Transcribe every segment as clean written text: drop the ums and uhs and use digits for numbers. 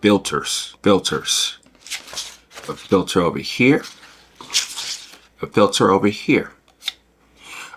filters. A filter over here, a filter over here.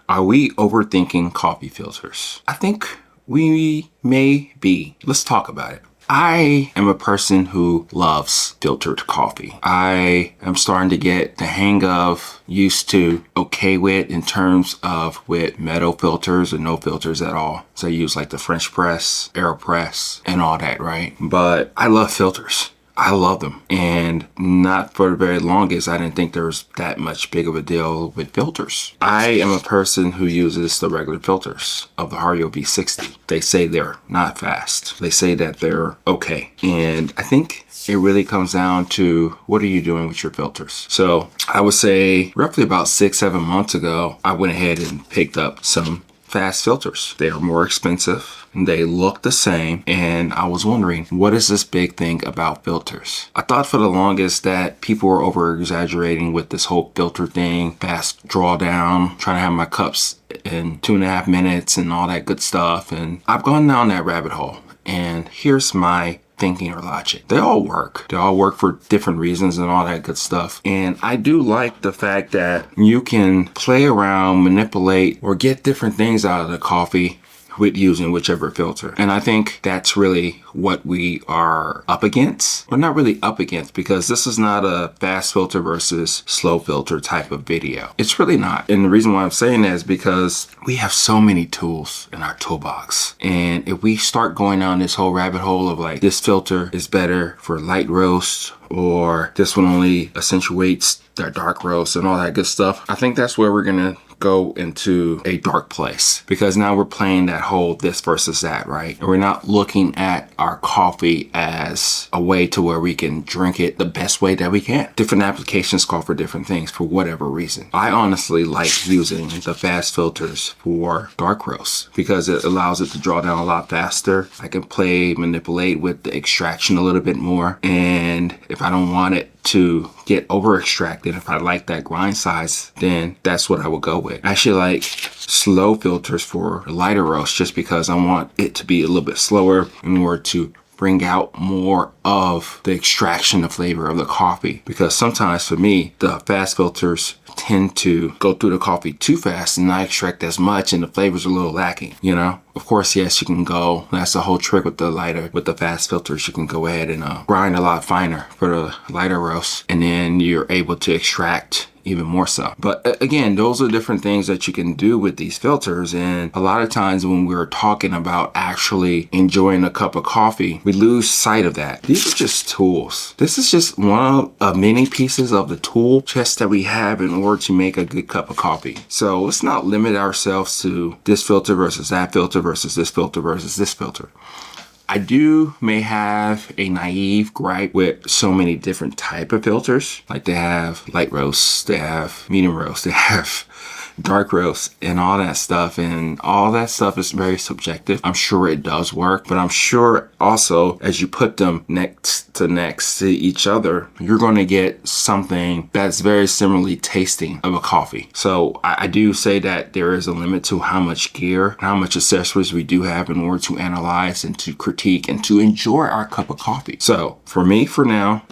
Are we overthinking coffee filters? I think we may be. Let's talk about it. I am a person who loves filtered coffee. I am starting to get the hang of, used to, okay with in terms of with metal filters or no filters at all. So I use like the French press, AeroPress, and all that, right? But I love filters. I love them. And not for the very longest, I didn't think there was that much big of a deal with filters. I am a person who uses the regular filters of the Hario V60. They say they're not fast. They say that they're okay. And I think it really comes down to what are you doing with your filters? So I would say roughly about 6-7 months ago, I went ahead and picked up some fast filters. They are more expensive. They look the same, and I was wondering, what is this big thing about filters? I thought for the longest that people were over exaggerating with this whole filter thing, fast drawdown, trying to have my cups in 2.5 minutes and all that good stuff. And I've gone down that rabbit hole, and here's my thinking or logic. They all work. They all work for different reasons and all that good stuff. And I do like the fact that you can play around, manipulate, or get different things out of the coffee with using whichever filter. And I think that's really what we are up against. We're not really up against, because this is not a fast filter versus slow filter type of video. It's really not. And the reason why I'm saying that is because we have so many tools in our toolbox. And if we start going down this whole rabbit hole of like, this filter is better for light roast, or this one only accentuates their dark roast and all that good stuff, I think that's where we're gonna go into a dark place, because now we're playing that whole this versus that, right? And we're not looking at our coffee as a way to where we can drink it the best way that we can. Different applications call for different things for whatever reason. I honestly like using the fast filters for dark roast because it allows it to draw down a lot faster. I can manipulate with the extraction a little bit more, and if I don't want it to get over extracted, if I like that grind size, then that's what I would go with. I actually like slow filters for lighter roast just because I want it to be a little bit slower in order to bring out more of the extraction, the flavor of the coffee. Because sometimes for me, the fast filters tend to go through the coffee too fast and not extract as much, and the flavor's a little lacking, you know? Of course, yes, you can go, that's the whole trick with the fast filters. You can go ahead and grind a lot finer for the lighter roast, and then you're able to extract even more so. But again, those are different things that you can do with these filters. And a lot of times when we're talking about actually enjoying a cup of coffee, we lose sight of that. These are just tools. This is just one of many pieces of the tool chest that we have in order to make a good cup of coffee. So let's not limit ourselves to this filter versus that filter versus this filter versus this filter. I may have a naive gripe with so many different type of filters. Like they have light roast, they have medium roast, they have dark roast and all that stuff. And all that stuff is very subjective. I'm sure it does work, but I'm sure also as you put them next to each other, you're going to get something that's very similarly tasting of a coffee. So I do say that there is a limit to how much gear, how much accessories we do have in order to analyze and to critique and to enjoy our cup of coffee. So for me, for now,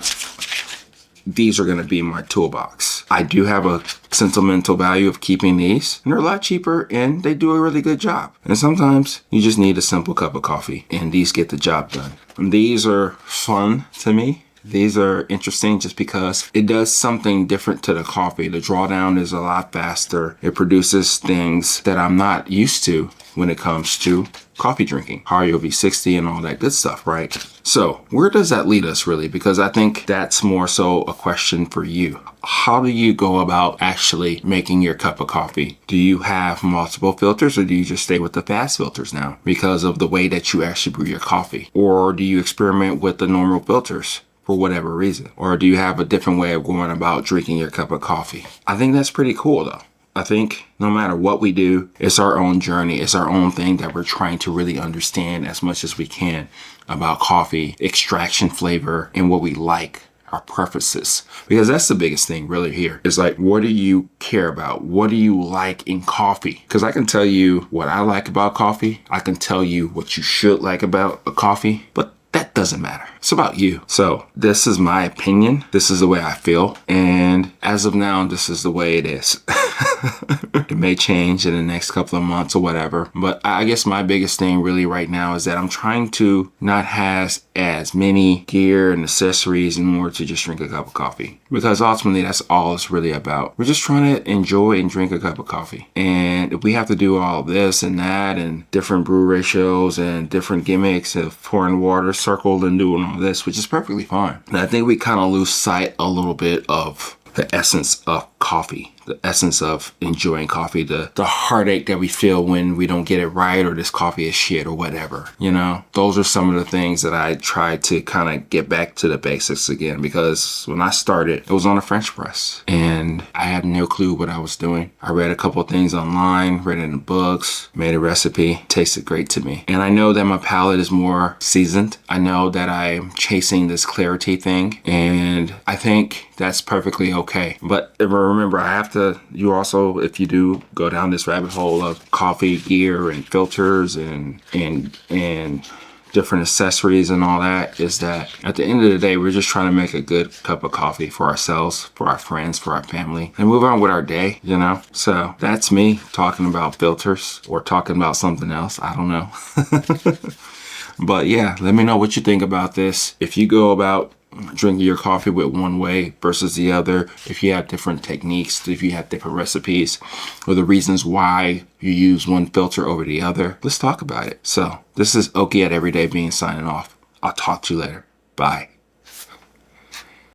these are going to be in my toolbox. I do have a sentimental value of keeping these, and they're a lot cheaper and they do a really good job. And sometimes you just need a simple cup of coffee and these get the job done. And these are fun to me. These are interesting just because it does something different to the coffee. The drawdown is a lot faster. It produces things that I'm not used to when it comes to coffee drinking, Hario V60 and all that good stuff, right? So where does that lead us really? Because I think that's more so a question for you. How do you go about actually making your cup of coffee? Do you have multiple filters, or do you just stay with the fast filters now because of the way that you actually brew your coffee? Or do you experiment with the normal filters for whatever reason? Or do you have a different way of going about drinking your cup of coffee? I think that's pretty cool though. I think no matter what we do, it's our own journey. It's our own thing that we're trying to really understand as much as we can about coffee, extraction, flavor, and what we like, our preferences. Because that's the biggest thing really here. It's like, what do you care about? What do you like in coffee? Because I can tell you what I like about coffee. I can tell you what you should like about a coffee. But that that doesn't matter. It's about you. So this is my opinion. This is the way I feel. And as of now, this is the way it is. It may change in the next couple of months or whatever. But I guess my biggest thing really right now is that I'm trying to not have as many gear and accessories and more to just drink a cup of coffee. Because ultimately that's all it's really about. We're just trying to enjoy and drink a cup of coffee. And if we have to do all this and that and different brew ratios and different gimmicks of pouring water circled and doing all this, which is perfectly fine. And I think we kind of lose sight a little bit of the essence of coffee, the essence of enjoying coffee, the heartache that we feel when we don't get it right or this coffee is shit or whatever, you know? Those are some of the things that I try to kind of get back to the basics again, because when I started, it was on a French press and I had no clue what I was doing. I read a couple of things online, read it in the books, made a recipe, tasted great to me. And I know that my palate is more seasoned. I know that I'm chasing this clarity thing, and I think that's perfectly okay. But remember, I have to, you also, if you do go down this rabbit hole of coffee gear and filters and different accessories and all that, is that at the end of the day, we're just trying to make a good cup of coffee for ourselves, for our friends, for our family, and move on with our day, you know? So that's me talking about filters or talking about something else. I don't know. But yeah, let me know what you think about this. If you go about drinking your coffee with one way versus the other, if you have different techniques, if you have different recipes, or the reasons why you use one filter over the other, let's talk about it. So this is Oki at Everyday Beans signing off. I'll talk to you later. Bye.